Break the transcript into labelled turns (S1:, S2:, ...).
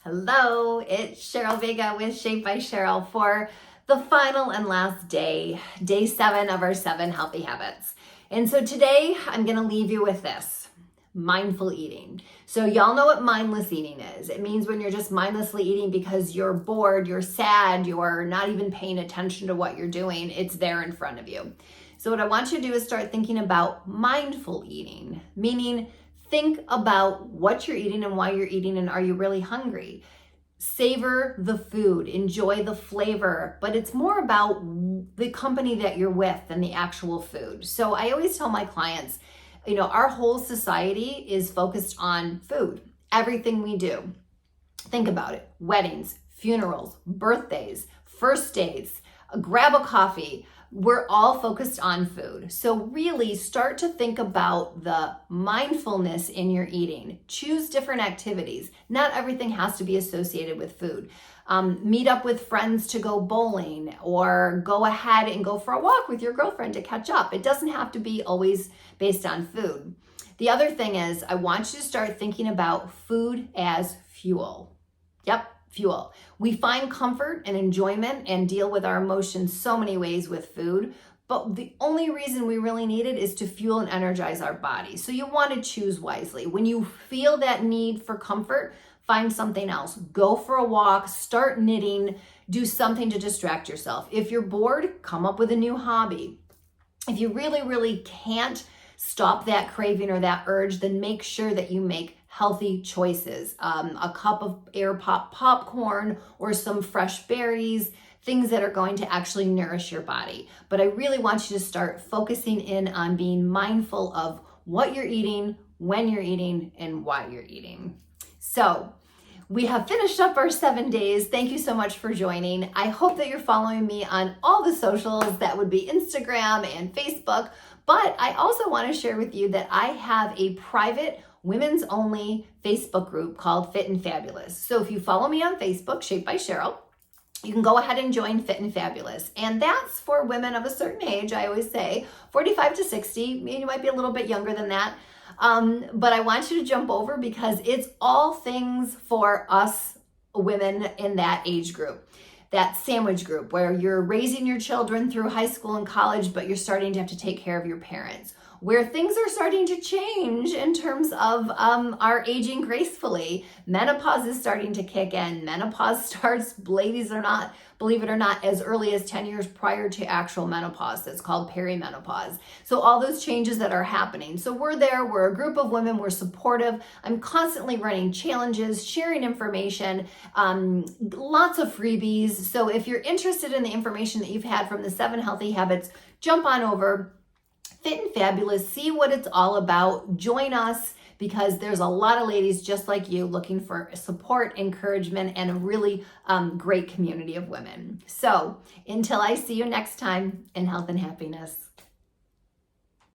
S1: Hello, it's Cheryl Vega with Shape by Cheryl for the final and last day, day 7 of our 7 healthy habits. And so today I'm going to leave you with this, mindful eating. So y'all know what mindless eating is. It means when you're just mindlessly eating because you're bored, you're sad, you're not even paying attention to what you're doing. It's there in front of you. So what I want you to do is start thinking about mindful eating, meaning think about what you're eating and why you're eating, and are you really hungry? Savor the food, enjoy the flavor, but it's more about the company that you're with than the actual food. So I always tell my clients, our whole society is focused on food, everything we do. Think about it, weddings, funerals, birthdays, first dates, grab a coffee. We're all focused on food. So really start to think about the mindfulness in your eating. Choose different activities. Not everything has to be associated with food. Meet up with friends to go bowling, or go ahead and go for a walk with your girlfriend to catch up. It doesn't have to be always based on food. The other thing is, I want you to start thinking about food as fuel. Yep. Fuel. We find comfort and enjoyment and deal with our emotions so many ways with food, but the only reason we really need it is to fuel and energize our body. So you want to choose wisely. When you feel that need for comfort, find something else. Go for a walk, start knitting, do something to distract yourself. If you're bored, come up with a new hobby. If you really can't stop that craving or that urge, then make sure that you make healthy choices. A cup of air pop popcorn or some fresh berries, things that are going to actually nourish your body. But I really want you to start focusing in on being mindful of what you're eating, when you're eating, and why you're eating. So we have finished up our 7 days. Thank you so much for joining. I hope that you're following me on all the socials. That would be Instagram and Facebook. But I also want to share with you that I have a private women's only Facebook group called Fit and Fabulous. So if you follow me on Facebook, Shape by Cheryl, you can go ahead and join Fit and Fabulous. And that's for women of a certain age. I always say 45 to 60, maybe you might be a little bit younger than that. But I want you to jump over because it's all things for us women in that age group. That sandwich group where you're raising your children through high school and college, but you're starting to have to take care of your parents. Where things are starting to change in terms of our aging gracefully. Menopause is starting to kick in. Menopause starts, ladies or not, believe it or not, as early as 10 years prior to actual menopause. That's called perimenopause. So all those changes that are happening. So we're there, we're a group of women, we're supportive. I'm constantly running challenges, sharing information, lots of freebies. So if you're interested in the information that you've had from the 7 healthy habits, jump on over. Fit and Fabulous, see what it's all about. Join us because there's a lot of ladies just like you looking for support, encouragement, and a really great community of women. So until I see you next time, in health and happiness.